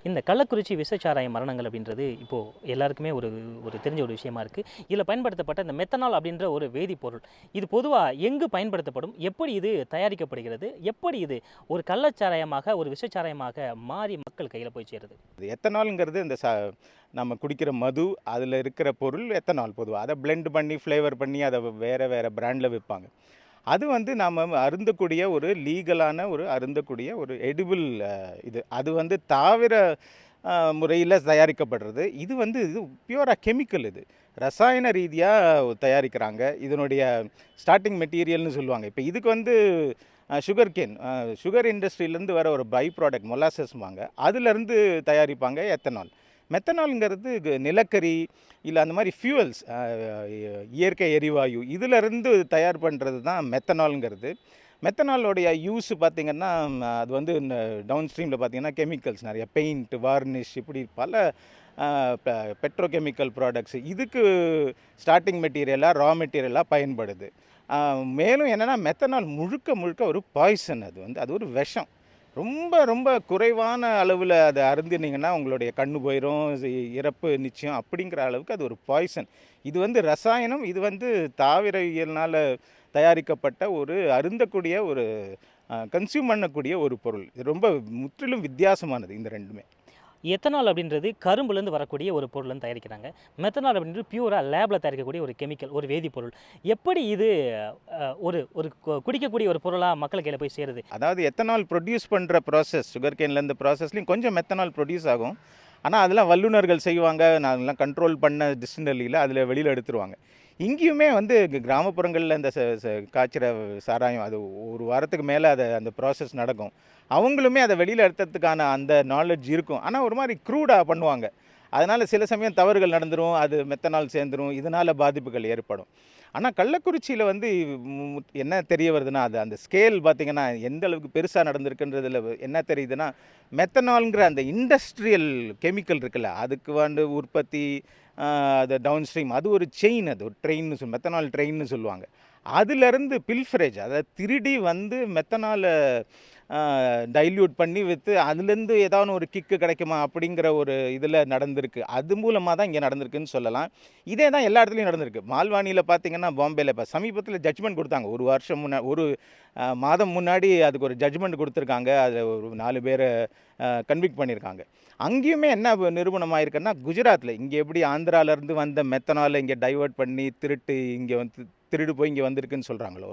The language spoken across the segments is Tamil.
இந்த கள்ளக்குறிச்சி விஷச்சாராய மரணங்கள் அப்படின்றது இப்போது எல்லாருக்குமே ஒரு ஒரு தெரிஞ்ச ஒரு விஷயமா இருக்குது. இதில் பயன்படுத்தப்பட்ட இந்த மெத்தனால் அப்படின்ற ஒரு வேதிப்பொருள் இது பொதுவாக எங்கு பயன்படுத்தப்படும், எப்படி இது தயாரிக்கப்படுகிறது, எப்படி இது ஒரு கள்ளச்சாராயமாக ஒரு விஷச்சாராயமாக மாறி மக்கள் கையில் போய் சேருது? எத்தனால்ங்கிறது இந்த நம்ம குடிக்கிற மது அதில் இருக்கிற பொருள் எத்தனால். பொதுவாக அதை பிளெண்ட் பண்ணி ஃப்ளேவர் பண்ணி அதை வேறு வேறு பிராண்டில் விற்பாங்க. அது வந்து நாம் அருந்தக்கூடிய ஒரு லீகலான ஒரு அருந்தக்கூடிய ஒரு எடிபிள் இது. அது வந்து தாவர முறையில் தயாரிக்கப்படுறது. இது வந்து இது பியூராக கெமிக்கல். இது ரசாயன ரீதியாக தயாரிக்கிறாங்க. இதனுடைய ஸ்டார்டிங் மெட்டீரியல்னு சொல்லுவாங்க. இப்போ இதுக்கு வந்து சுகர் கேன், சுகர் இண்டஸ்ட்ரியிலேருந்து வர ஒரு பை ப்ராடக்ட் மொலாசஸ்வாங்க, அதுலேருந்து தயாரிப்பாங்க எத்தனால். மெத்தனால்ங்கிறது நிலக்கரி இல்லை அந்த மாதிரி ஃபியூவல்ஸ், இயற்கை எரிவாயு இதிலிருந்து தயார் பண்ணுறது தான் மெத்தனால்ங்கிறது. மெத்தனாலோடைய யூஸ் பார்த்திங்கன்னா அது வந்து டவுன் ஸ்ட்ரீமில் பார்த்திங்கன்னா கெமிக்கல்ஸ் நிறைய, பெயிண்ட், வார்னிஷ், இப்படி பல பெட்ரோகெமிக்கல் ப்ராடக்ட்ஸ் இதுக்கு ஸ்டார்டிங் மெட்டீரியலாக ரா மெட்டீரியலாக பயன்படுது. மேலும் என்னென்னா மெத்தனால் முழுக்க முழுக்க ஒரு பாய்சன். அது வந்து அது ஒரு விஷம். ரொம்ப ரொம்ப குறைவான அளவில் அதை அருந்தினீங்கன்னா உங்களுடைய கண்ணு போயிடும், இறப்பு நிச்சயம், அப்படிங்கிற அளவுக்கு அது ஒரு பாய்சன். இது வந்து ரசாயனம். இது வந்து தாவரவியல்னால் தயாரிக்கப்பட்ட ஒரு அருந்தக்கூடிய ஒரு கன்சியூம் பண்ணக்கூடிய ஒரு பொருள். இது ரொம்ப முற்றிலும் வித்தியாசமானது இந்த ரெண்டுமே. எத்தனால் அப்படின்றது கரும்புலேருந்து வரக்கூடிய ஒரு பொருள்லேருந்து தயாரிக்கிறாங்க. மெத்தனால் அப்படின்றது பியூராக லேபில் தயாரிக்கக்கூடிய ஒரு கெமிக்கல், ஒரு வேதிப்பொருள். எப்படி இது ஒரு ஒரு குடிக்கக்கூடிய ஒரு பொருளாக மக்கள் கையில் போய் சேருது? அதாவது எத்தனால் ப்ரொடியூஸ் பண்ணுற ப்ராசஸ், சுகர் கேன்லேருந்து ப்ராசஸ்லையும் கொஞ்சம் மெத்தனால் ப்ரொடியூஸ் ஆகும். ஆனால் அதெல்லாம் வல்லுநர்கள் செய்வாங்க. நாங்கள்லாம் கண்ட்ரோல் பண்ண டிஸ்டிலரியில் அதில் வெளியில் எடுத்துருவாங்க. இங்கேயுமே வந்து கிராமப்புறங்களில் இந்த காய்ச்சிற சாராயம் அது ஒரு வாரத்துக்கு மேலே அந்த ப்ராசஸ் நடக்கும். அவங்களுமே அதை வெளியில் எடுத்ததுக்கான அந்த நாலேஜ் இருக்கும். ஆனால் ஒரு மாதிரி க்ரூடாக பண்ணுவாங்க. அதனால் சில சமயம் தவறுகள் நடந்துடும், அது மெத்தனால் சேர்ந்துடும், இதனால் பாதிப்புகள் ஏற்படும். ஆனால் கள்ளக்குறிச்சியில் வந்து என்ன தெரிய வருதுன்னா, அது அந்த ஸ்கேல் பார்த்திங்கன்னா எந்த அளவுக்கு பெருசாக நடந்திருக்குன்றதில் என்ன தெரியுதுன்னா, மெத்தனால்ங்கிற அந்த இண்டஸ்ட்ரியல் கெமிக்கல் இருக்குல்ல, அதுக்கு வந்து உற்பத்தி, அது டவுன் ஸ்ட்ரீம், அது ஒரு செயின், அது ஒரு ட்ரெயின்னு மெத்தனால் ட்ரெயின்னு சொல்லுவாங்க. அதுலேருந்து பில்ஃபரேஜ், அதாவது திருடி வந்து மெத்தனாலை டைல்யூட் பண்ணி விற்று அதுலேருந்து ஏதாவது ஒரு கிக்கு கிடைக்குமா அப்படிங்கிற ஒரு இதில் நடந்திருக்கு. அது மூலமாக தான் இங்கே நடந்திருக்குன்னு சொல்லலாம். இதே தான் எல்லா இடத்துலையும் நடந்திருக்கு. மால்வானியில் பார்த்திங்கன்னா, பாம்பேயில் இப்போ சமீபத்தில் ஜட்ஜ்மெண்ட் கொடுத்தாங்க. ஒரு வருஷம் ஒரு மாதம் முன்னாடி அதுக்கு ஒரு ஜட்ஜ்மெண்ட் கொடுத்துருக்காங்க. அதில் ஒரு 4 பேரை கன்விக்ட் பண்ணியிருக்காங்க. அங்கேயுமே என்ன நிரூபணம் ஆயிருக்குன்னா, குஜராத்தில் இங்கே எப்படி ஆந்திராவிலேருந்து வந்த மெத்தனாலை இங்கே டைவர்ட் பண்ணி திருட்டு இங்கே வந்து திருடு போய் இங்கே வந்திருக்குன்னு சொல்கிறாங்களோ,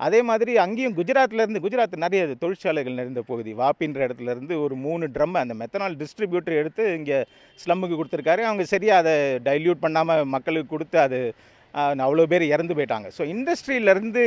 அதே மாதிரி அங்கேயும் குஜராத் நிறைய தொழிற்சாலைகள் நிறைந்த பகுதி, வாப்பின்ற இடத்துலேருந்து ஒரு 3 ட்ரம் அந்த மெத்தனால் டிஸ்ட்ரிபியூட்டர் எடுத்து இங்கே ஸ்லம்முக்கு கொடுத்துருக்காரு. அவங்க சரியாக அதை டைல்யூட் பண்ணாமல் மக்களுக்கு கொடுத்து அது அவ்வளோ பேர் இறந்து போயிட்டாங்க. ஸோ இண்டஸ்ட்ரியிலேருந்து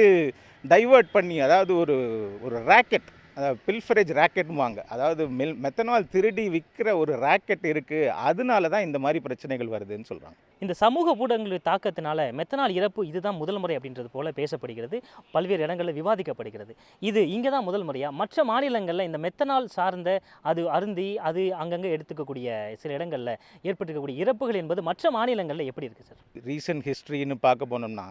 டைவர்ட் பண்ணி, அதாவது ஒரு ஒரு ராக்கெட், அதாவது பில்ஃபரேஜ் ராக்கெட்டுவாங்க, அதாவது மெத்தனால் திருடி விற்கிற ஒரு ராக்கெட் இருக்குது. அதனால தான் இந்த மாதிரி பிரச்சனைகள் வருதுன்னு சொல்கிறாங்க. இந்த சமூக ஊடகங்களின் தாக்கத்தினால மெத்தனால் இறப்பு இதுதான் முதல் முறை அப்படின்றது போல பேசப்படுகிறது, பல்வேறு இடங்களில் விவாதிக்கப்படுகிறது. இது இங்கே தான் முதல் முறையாக மற்ற மாநிலங்களில் இந்த மெத்தனால் சார்ந்த அது அருந்தி அது அங்கங்கே எடுத்துக்கக்கூடிய சில இடங்களில் ஏற்பட்டிருக்கக்கூடிய இறப்புகள் என்பது மற்ற மாநிலங்களில் எப்படி இருக்குது சார்? ரீசன்ட் ஹிஸ்ட்ரின்னு பார்க்க போனோம்னா,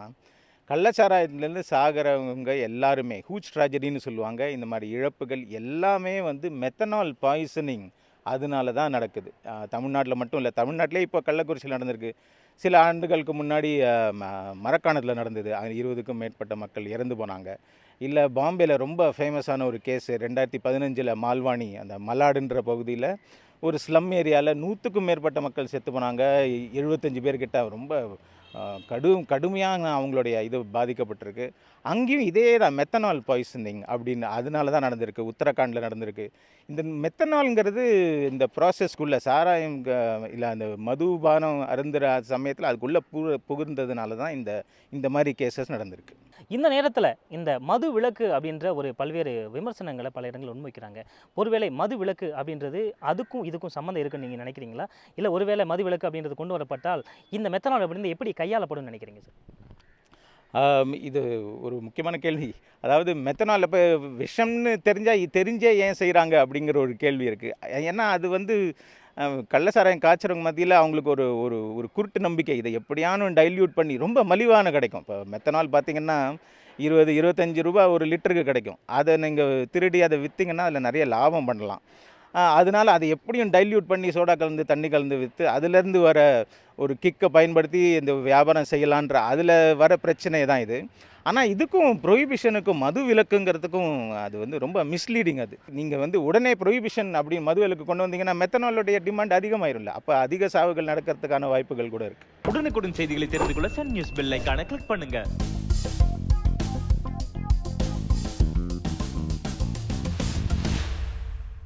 கள்ளச்சாராயத்துலேருந்து சாகிறவங்க எல்லாருமே ஹூஜ் ட்ராஜடின்னு சொல்லுவாங்க. இந்த மாதிரி இழப்புகள் எல்லாமே வந்து மெத்தனால் பாய்சனிங் அதனால தான் நடக்குது. தமிழ்நாட்டில் மட்டும் இல்லை, தமிழ்நாட்டிலே இப்போ கள்ளக்குறிச்சியில் நடந்திருக்கு. சில ஆண்டுகளுக்கு முன்னாடி மரக்காணத்தில் நடந்தது. 20க்கும் மேற்பட்ட மக்கள் இறந்து போனாங்க. இல்லை, பாம்பேயில் ரொம்ப ஃபேமஸான ஒரு கேஸு 2015 மால்வானி, அந்த மலாடுன்ற பகுதியில் ஒரு ஸ்லம் ஏரியாவில் 100க்கும் மேற்பட்ட மக்கள் செத்து போனாங்க. 75 பேர்கிட்ட ரொம்ப கடுமையாக அவங்களுடைய இது பாதிக்கப்பட்டிருக்கு. அங்கேயும் இதே தான் மெத்தனால் பாய்சனிங் அப்படின்னு அதனால தான் நடந்திருக்கு. உத்தரகாண்டில் நடந்திருக்கு. இந்த மெத்தனால்ங்கிறது இந்த ப்ராசஸ்க்குள்ளே சாராயம் இல்லை அந்த மதுபானம் அருந்துகிற சமயத்தில் அதுக்குள்ளே புகுந்ததுனால தான் இந்த மாதிரி கேசஸ் நடந்திருக்கு. இந்த நேரத்தில் இந்த மது விலக்கு அப்படின்ற ஒரு பல்வேறு விமர்சனங்களை பல இடங்கள் முன்வைக்கிறாங்க. ஒருவேளை மது விலக்கு அப்படின்றது அதுக்கும் இதுக்கும் சம்மந்தம் இருக்குன்னு நீங்கள் நினைக்கிறீங்களா? இல்லை ஒருவேளை மது விலக்கு அப்படின்றது கொண்டு வரப்பட்டால் இந்த மெத்தனால் அப்படின்றது எப்படி கையாளப்படும் நினைக்கிறீங்க சார்? இது ஒரு முக்கியமான கேள்வி. அதாவது மெத்தனால் இப்போ விஷம்னு தெரிஞ்சே ஏன் செய்கிறாங்க அப்படிங்கிற ஒரு கேள்வி இருக்குது. ஏன்னா அது வந்து கள்ளச்சாராயம் காய்ச்சறவங்க மத்தியில் அவங்களுக்கு ஒரு ஒரு ஒரு குருட்டு நம்பிக்கை, இதை எப்படியானும் டைல்யூட் பண்ணி ரொம்ப மலிவான கிடைக்கும். இப்போ மெத்தனால் பார்த்திங்கன்னா 20-25 ரூபா ஒரு லிட்டருக்கு கிடைக்கும். அதை நீங்கள் திருடி அதை விற்றீங்கன்னா அதில் நிறைய லாபம் பண்ணலாம். அதனால அதை எப்படியும் டைல்யூட் பண்ணி சோடா கலந்து தண்ணி கலந்து விற்று அதுலேருந்து வர ஒரு கிக்கை பயன்படுத்தி இந்த வியாபாரம் செய்யலான்ற அதில் வர பிரச்சனை தான் இது. ஆனால் இதுக்கும் ப்ரொஹிபிஷனுக்கும் மது விலக்குங்கிறதுக்கும் அது வந்து ரொம்ப மிஸ்லீடிங். அது நீங்கள் வந்து உடனே ப்ரொஹிபிஷன் அப்படி மது விலக்கு கொண்டு வந்தீங்கன்னா மெத்தனாலுடைய டிமாண்ட் அதிகமாயிரும்ல, அப்போ அதிக சாவுகள் நடக்கிறதுக்கான வாய்ப்புகள் கூட இருக்குது. உடனுக்குடன் செய்திகளை தெரிந்து கொள்ள சன் நியூஸ் பெல் ஐகானை கிளிக் பண்ணுங்க.